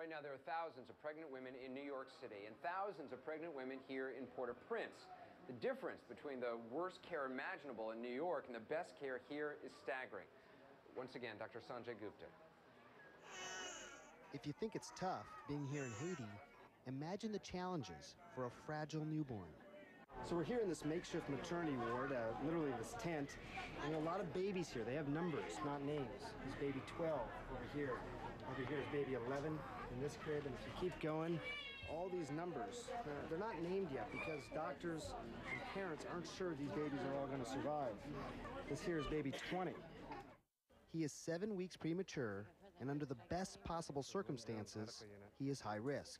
Right now, there are thousands of pregnant women in New York City and thousands of pregnant women here in Port-au-Prince. The difference between the worst care imaginable in New York and the best care here is staggering. Once again, Dr. Sanjay Gupta. If you think it's tough being here in Haiti, imagine the challenges for a fragile newborn. So we're here in this makeshift maternity ward, literally this tent, and a lot of babies here. They have numbers, not names. There's baby 12 over here. Over here is baby 11 in this crib, and if you keep going, all these numbers, they're not named yet because doctors and parents aren't sure these babies are all going to survive. This here is baby 20. He is 7 weeks premature, and under the best possible circumstances, he is high risk.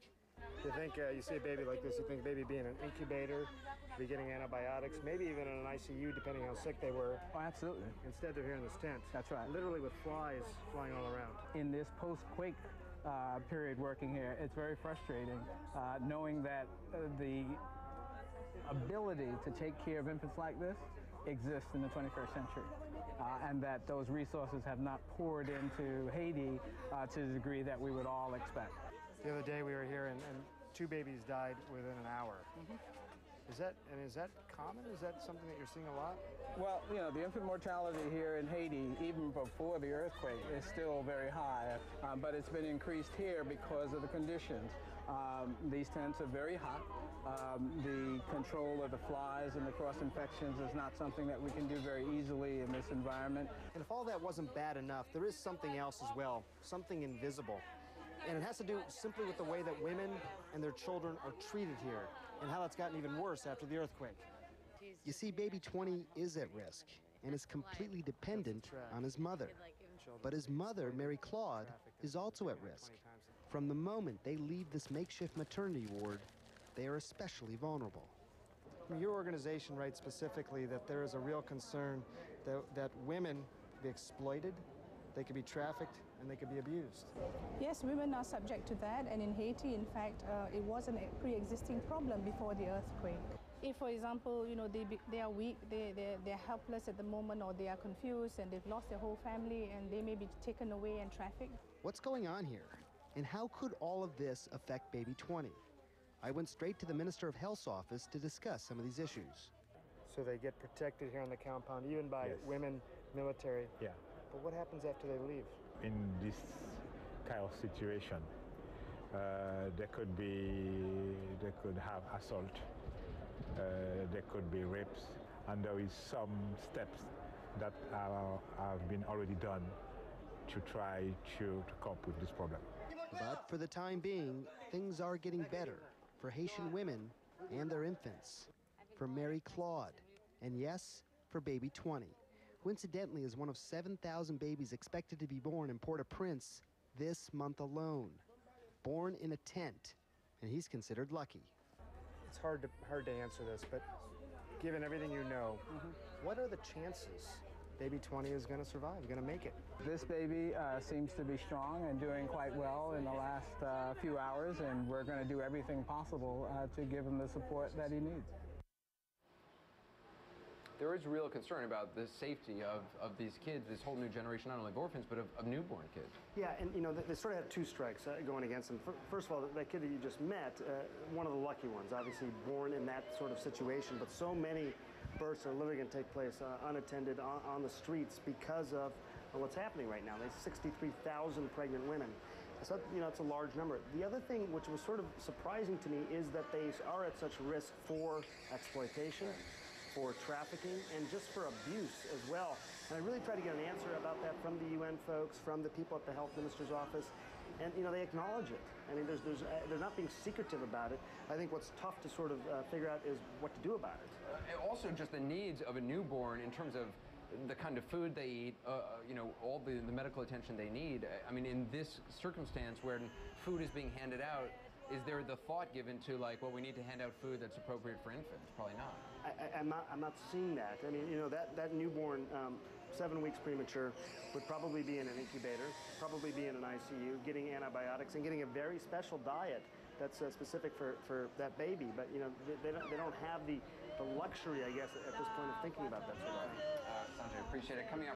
You think, you see a baby like this, you think baby being in an incubator, be getting antibiotics, maybe even in an ICU, depending how sick they were. Oh, absolutely. Instead, they're here in this tent. That's right. Literally with flies flying all around. In this post-quake period working here, it's very frustrating knowing that the ability to take care of infants like this exists in the 21st century. And that those resources have not poured into Haiti to the degree that we would all expect. The other day we were here and 2 babies died within an hour. Mm-hmm. Is that common? Is that something that you're seeing a lot? Well, you know, the infant mortality here in Haiti, even before the earthquake, is still very high, but it's been increased here because of the conditions. These tents are very hot. The control of the flies and the cross-infections is not something that we can do very easily in this environment. And if all that wasn't bad enough, there is something else as well, something invisible. And it has to do simply with the way that women and their children are treated here and how it's gotten even worse after the earthquake. You see, baby 20 is at risk and is completely dependent on his mother. But his mother, Mary Claude, is also at risk. From the moment they leave this makeshift maternity ward, they are especially vulnerable. Your organization writes specifically that there is a real concern that women be exploited, they could be trafficked, and they could be abused. Yes, women are subject to that, and in Haiti, in fact, it was a pre-existing problem before the earthquake. If, for example, you know, they are weak, they're helpless at the moment, or they are confused, and they've lost their whole family, and they may be taken away and trafficked. What's going on here? And how could all of this affect baby 20? I went straight to the Minister of Health's office to discuss some of these issues. So they get protected here on the compound, even by women, military. Yeah. But what happens after they leave? In this kind of situation, they could have assault, there could be rapes, and there is some steps that have been already done to try to cope with this problem. But for the time being, things are getting better for Haitian women and their infants, for Mary Claude, and yes, for baby 20. Who incidentally is one of 7,000 babies expected to be born in Port-au-Prince this month alone. Born in a tent, and he's considered lucky. It's hard to answer this, but given everything you know, what are the chances baby 20 is going to survive, going to make it? This baby seems to be strong and doing quite well in the last few hours, and we're going to do everything possible to give him the support that he needs. There is real concern about the safety of these kids, this whole new generation, not only of orphans, but of newborn kids. Yeah, and you know, they sort of had 2 strikes going against them. First of all, that kid that you just met, one of the lucky ones, obviously born in that sort of situation, but so many births are literally going to take place unattended on the streets because of what's happening right now. There's 63,000 pregnant women. So, you know, it's a large number. The other thing which was sort of surprising to me is that they are at such risk for exploitation, for trafficking, and just for abuse as well. And I really tried to get an answer about that from the UN folks, from the people at the health minister's office, and you know, they acknowledge it. I mean, they're not being secretive about it. I think what's tough to sort of figure out is what to do about it. Also, just the needs of a newborn in terms of the kind of food they eat, you know, all the medical attention they need. I mean, in this circumstance where food is being handed out, is there the thought given to, like, well, we need to hand out food that's appropriate for infants? Probably not. I'm not seeing that. I mean, you know, that newborn, 7 weeks premature, would probably be in an incubator, probably be in an ICU, getting antibiotics and getting a very special diet that's specific for that baby. But you know, they don't have the luxury, I guess, at this point of thinking about that sort of thing. Sanjay, appreciate it. Coming up.